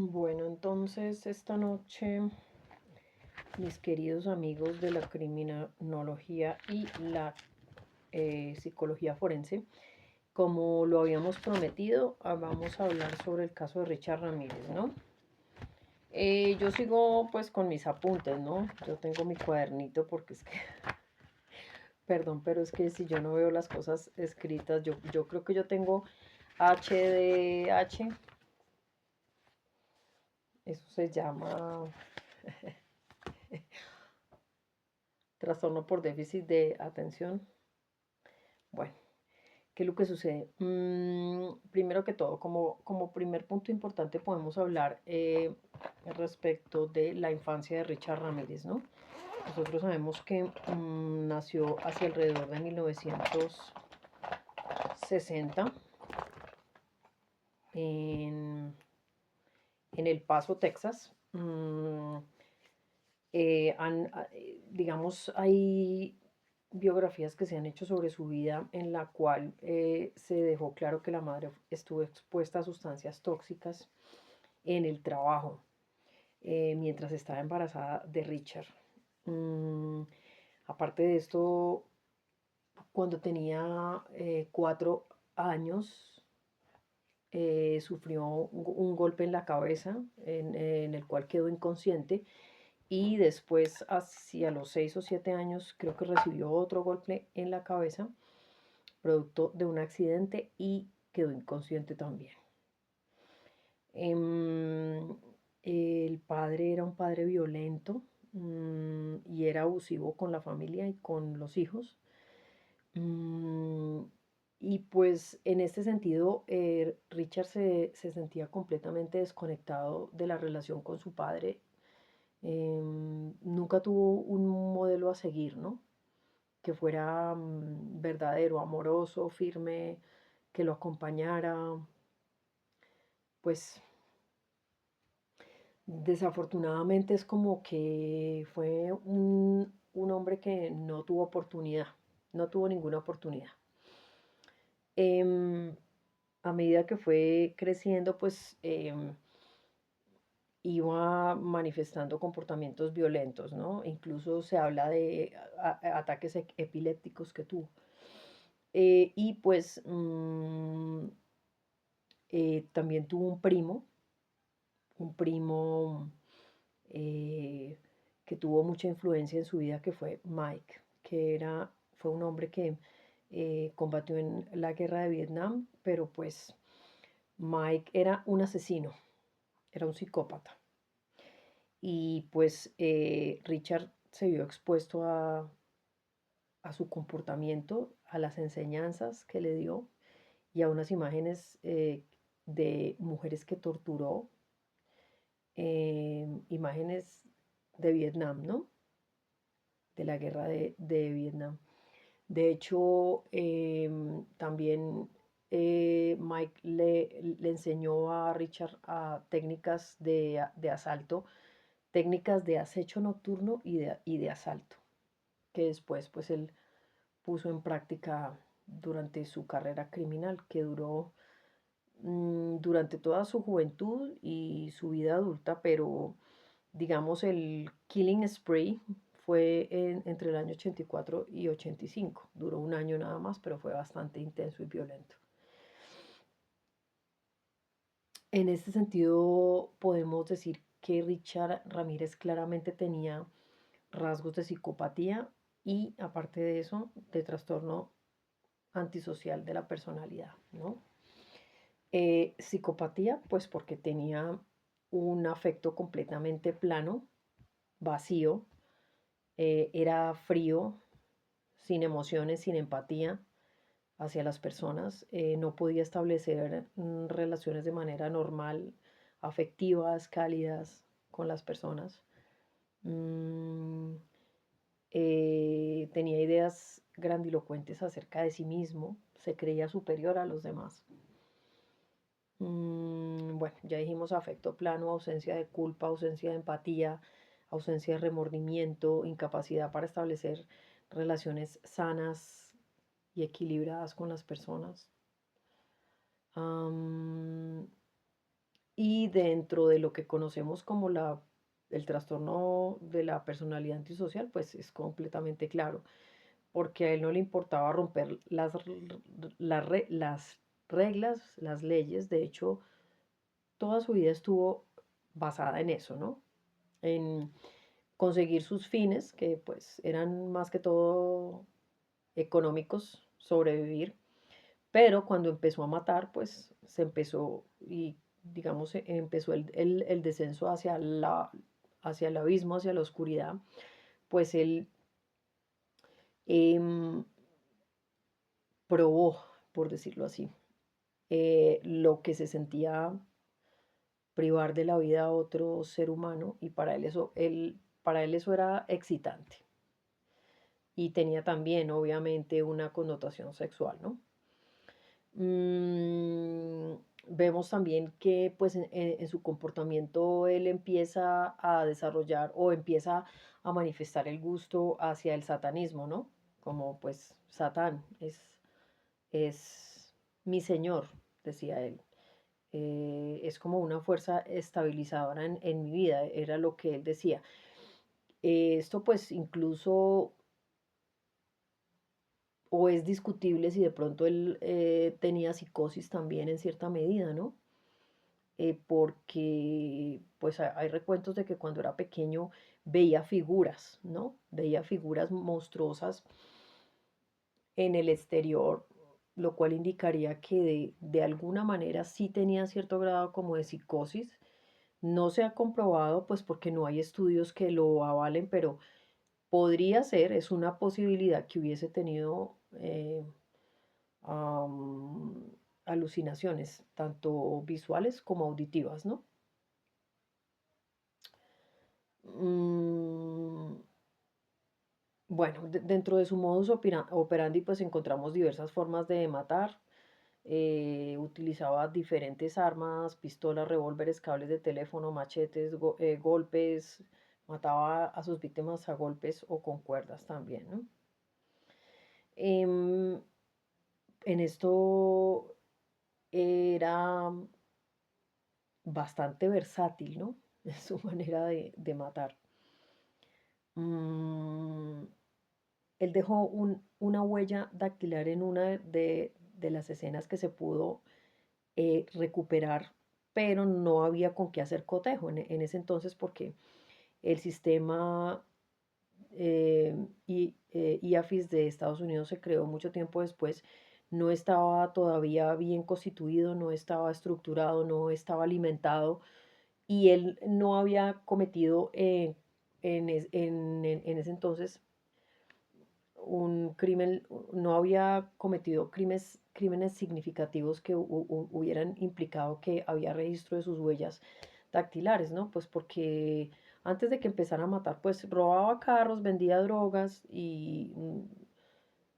Bueno, entonces esta noche, mis queridos amigos de la criminología y la psicología forense, como lo habíamos prometido, vamos a hablar sobre el caso de Richard Ramírez, ¿no? Yo sigo pues con mis apuntes, ¿no? Yo tengo mi cuadernito porque es que, perdón, pero es que si yo no veo las cosas escritas, yo creo que yo tengo HDH, eso se llama trastorno por déficit de atención. Bueno, ¿qué es lo que sucede? Primero que todo, como primer punto importante podemos hablar respecto de la infancia de Richard Ramírez, ¿no? Nosotros sabemos que nació hacia alrededor de 1960 en, en El Paso, Texas. Digamos, hay biografías que se han hecho sobre su vida en la cual se dejó claro que la madre estuvo expuesta a sustancias tóxicas en el trabajo mientras estaba embarazada de Richard. Mm, Aparte de esto, cuando tenía 4 años, sufrió un golpe en la cabeza en el cual quedó inconsciente y después, hacia los 6 o 7 años, creo que recibió otro golpe en la cabeza, producto de un accidente y quedó inconsciente también. Em, el padre era un padre violento y era abusivo con la familia y con los hijos. Mm, y pues en este sentido, Richard se sentía completamente desconectado de la relación con su padre. Nunca tuvo un modelo a seguir, ¿no? Que fuera verdadero, amoroso, firme, que lo acompañara. Pues desafortunadamente es como que fue un hombre que no tuvo oportunidad, no tuvo ninguna oportunidad. Em, a medida que fue creciendo, pues iba manifestando comportamientos violentos, ¿no? Incluso se habla de ataques epilépticos que tuvo. Y pues también tuvo un primo eh, que tuvo mucha influencia en su vida, que fue Mike, fue un hombre que combatió en la guerra de Vietnam, pero pues Mike era un asesino, era un psicópata. Y pues Richard se vio expuesto a su comportamiento, a las enseñanzas que le dio y a unas imágenes de mujeres que torturó, imágenes de Vietnam, ¿no? De la guerra de Vietnam. De hecho, también Mike le enseñó a Richard a técnicas de asalto, técnicas de acecho nocturno y de asalto, que después pues él puso en práctica durante su carrera criminal, que duró durante toda su juventud y su vida adulta, pero digamos el killing spree fue entre el año 84 y 85. Duró un año nada más, pero fue bastante intenso y violento. En este sentido, podemos decir que Richard Ramírez claramente tenía rasgos de psicopatía y, aparte de eso, de trastorno antisocial de la personalidad, ¿no? Psicopatía, pues porque tenía un afecto completamente plano, vacío, era frío, sin emociones, sin empatía hacia las personas, no podía establecer relaciones de manera normal, afectivas, cálidas con las personas. Mm, Tenía ideas grandilocuentes acerca de sí mismo, se creía superior a los demás. Bueno, ya dijimos afecto plano, ausencia de culpa, ausencia de empatía, ausencia de remordimiento, incapacidad para establecer relaciones sanas y equilibradas con las personas. Am, y dentro de lo que conocemos como el trastorno de la personalidad antisocial, pues es completamente claro, porque a él no le importaba romper las reglas, las leyes. De hecho, toda su vida estuvo basada en eso, ¿no? En conseguir sus fines, que pues eran más que todo económicos, sobrevivir. Pero cuando empezó a matar, pues se empezó y digamos empezó el descenso hacia el abismo, hacia la oscuridad, pues él em, probó, por decirlo así, lo que se sentía privar de la vida a otro ser humano, y para él eso era excitante y tenía también obviamente una connotación sexual, ¿no? Mm, Vemos también que pues en su comportamiento él empieza a desarrollar o empieza a manifestar el gusto hacia el satanismo, ¿no? Como pues Satán es mi señor, decía él. Es como una fuerza estabilizadora en mi vida, era lo que él decía. Esto pues incluso, o es discutible si de pronto él tenía psicosis también en cierta medida, ¿no? Porque pues hay recuentos de que cuando era pequeño veía figuras, ¿no? Veía figuras monstruosas en el exterior, lo cual indicaría que de alguna manera sí tenía cierto grado como de psicosis. No se ha comprobado, pues porque no hay estudios que lo avalen, pero podría ser, es una posibilidad que hubiese tenido am, alucinaciones, tanto visuales como auditivas, ¿no? Mm, bueno, dentro de su modus operandi, pues encontramos diversas formas de matar. Utilizaba diferentes armas, pistolas, revólveres, cables de teléfono, machetes, golpes. Mataba a sus víctimas a golpes o con cuerdas también, ¿no? Em, en esto era bastante versátil, ¿no? En su manera de matar. Mm, Él dejó una huella dactilar en una de las escenas que se pudo recuperar, pero no había con qué hacer cotejo en ese entonces porque el sistema IAFIS de Estados Unidos se creó mucho tiempo después, no estaba todavía bien constituido, no estaba estructurado, no estaba alimentado, y él no había cometido en ese entonces un crimen, no había cometido crímenes significativos que hubieran implicado que había registro de sus huellas dactilares, ¿no? Pues porque antes de que empezara a matar, pues robaba carros, vendía drogas y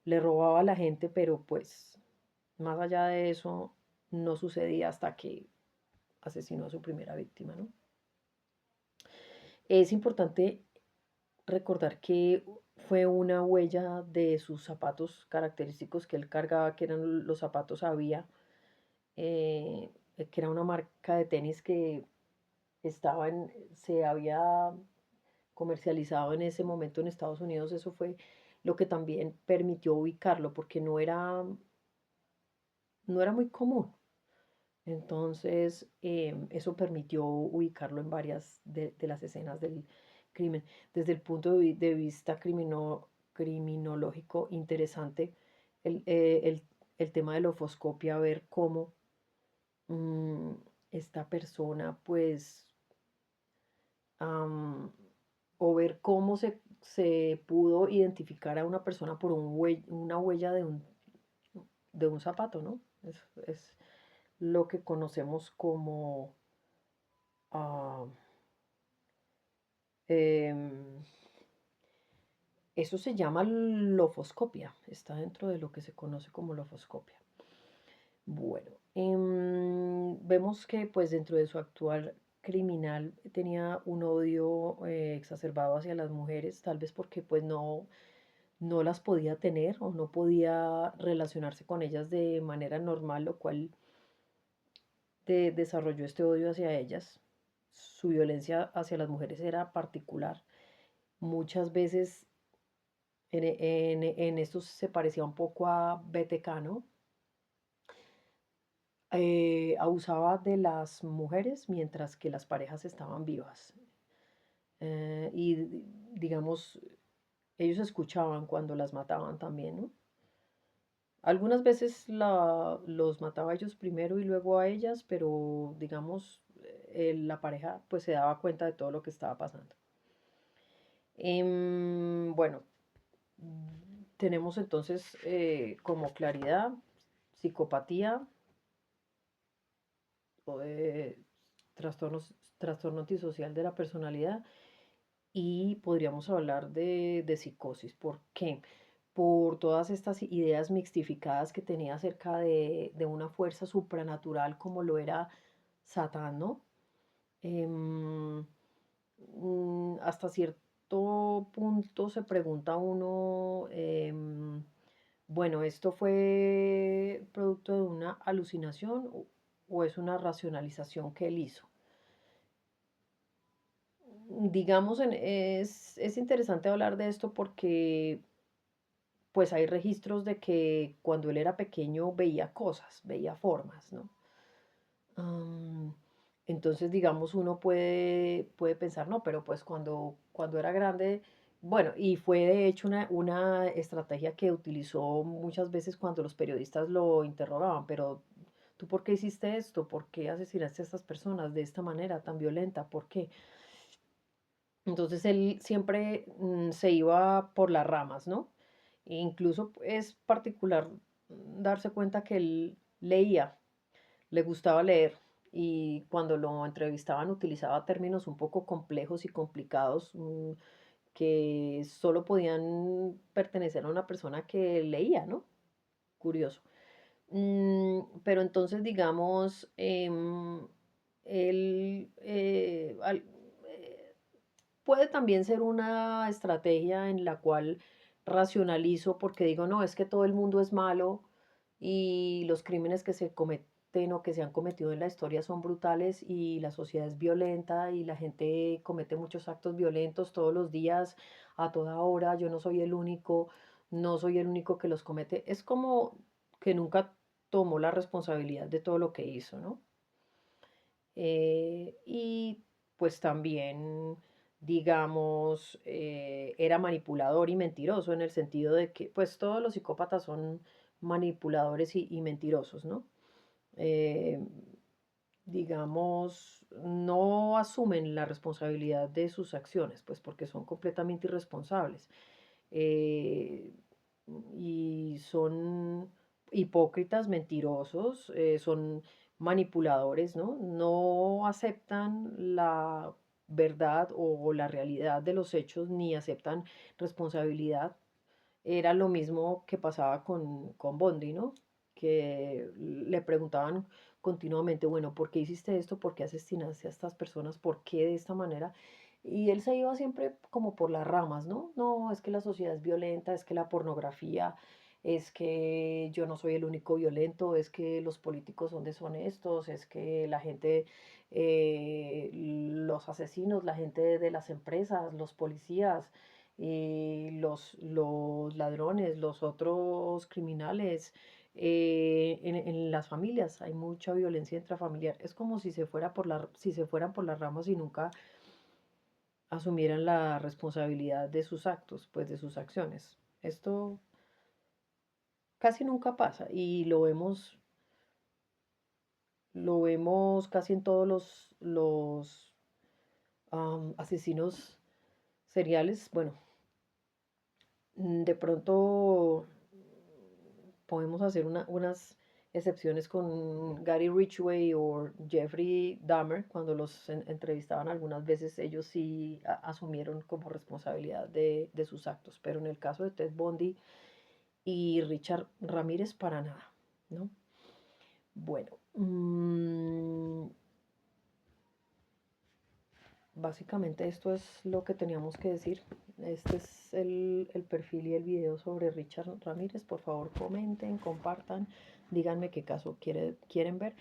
le robaba a la gente, pero pues más allá de eso no sucedía hasta que asesinó a su primera víctima, ¿no? Es importante recordar que fue una huella de sus zapatos característicos que él cargaba, que eran los zapatos Avia, que era una marca de tenis que se había comercializado en ese momento en Estados Unidos. Eso fue lo que también permitió ubicarlo, porque no era muy común. Entonces, eso permitió ubicarlo en varias de las escenas del crimen. Desde el punto de vista criminológico, interesante el tema de la ofoscopia, ver cómo mm, esta persona, pues, am, o ver cómo se pudo identificar a una persona por una huella de un zapato, ¿no? Es lo que conocemos como ah, em, eso se llama lofoscopia, está dentro de lo que se conoce como lofoscopia. Bueno, vemos que pues dentro de su actual criminal tenía un odio exacerbado hacia las mujeres, tal vez porque pues no las podía tener o no podía relacionarse con ellas de manera normal, lo cual desarrolló este odio hacia ellas. Su violencia hacia las mujeres era particular. Muchas veces en esto se parecía un poco a BTK, ¿no? Abusaba de las mujeres mientras que las parejas estaban vivas. Y digamos, ellos escuchaban cuando las mataban también, ¿no? Algunas veces los mataba a ellos primero y luego a ellas, pero digamos, la pareja pues se daba cuenta de todo lo que estaba pasando. Bueno, tenemos entonces como claridad, psicopatía, o, trastorno antisocial de la personalidad y podríamos hablar de psicosis. ¿Por qué? Por todas estas ideas mixtificadas que tenía acerca de una fuerza supranatural como lo era Satán, ¿no? Em, Hasta cierto punto se pregunta uno, bueno, ¿esto fue producto de una alucinación o es una racionalización que él hizo? Digamos, es interesante hablar de esto porque pues hay registros de que cuando él era pequeño veía cosas, veía formas, ¿no? Am, entonces, digamos, uno puede pensar, no, pero pues cuando era grande, bueno, y fue de hecho una estrategia que utilizó muchas veces cuando los periodistas lo interrogaban, pero ¿tú por qué hiciste esto? ¿Por qué asesinaste a estas personas de esta manera tan violenta? ¿Por qué? Entonces él siempre se iba por las ramas, ¿no? E incluso es particular darse cuenta que él leía, le gustaba leer y cuando lo entrevistaban utilizaba términos un poco complejos y complicados que solo podían pertenecer a una persona que leía, ¿no? Curioso. Pero entonces, digamos, él puede también ser una estrategia en la cual racionalizo porque digo, no, es que todo el mundo es malo y los crímenes que se cometen o que se han cometido en la historia son brutales y la sociedad es violenta y la gente comete muchos actos violentos todos los días, a toda hora, yo no soy el único, no soy el único que los comete. Es como que nunca tomó la responsabilidad de todo lo que hizo, ¿no? Y pues también, digamos, era manipulador y mentiroso en el sentido de que pues todos los psicópatas son manipuladores y mentirosos, ¿no? Eh, digamos, no asumen la responsabilidad de sus acciones, pues porque son completamente irresponsables. eh, y son hipócritas, mentirosos, son manipuladores, ¿no? No aceptan la verdad o la realidad de los hechos ni aceptan responsabilidad. Era lo mismo que pasaba con Bondi, ¿no? Que le preguntaban continuamente, bueno, ¿por qué hiciste esto? ¿Por qué asesinaste a estas personas? ¿Por qué de esta manera? Y él se iba siempre como por las ramas, ¿no? No, es que la sociedad es violenta, es que la pornografía, es que yo no soy el único violento, es que los políticos son deshonestos, es que la gente, los asesinos, la gente de las empresas, los policías, los ladrones, los otros criminales, en las familias hay mucha violencia intrafamiliar. Es como si si se fueran por las ramas y nunca asumieran la responsabilidad de sus actos, pues de sus acciones. Esto casi nunca pasa y lo vemos casi en todos los asesinos seriales. Bueno, de pronto podemos hacer unas excepciones con Gary Ridgway o Jeffrey Dahmer, cuando los entrevistaban algunas veces, ellos sí asumieron como responsabilidad de sus actos, pero en el caso de Ted Bundy y Richard Ramírez, para nada, ¿no? Bueno, básicamente esto es lo que teníamos que decir. Este es el perfil y el video sobre Richard Ramírez. Por favor, comenten, compartan, díganme qué caso quieren ver.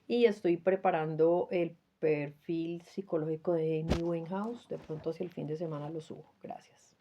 Y estoy preparando el perfil psicológico de Amy Winehouse. De pronto hacia el fin de semana lo subo. Gracias.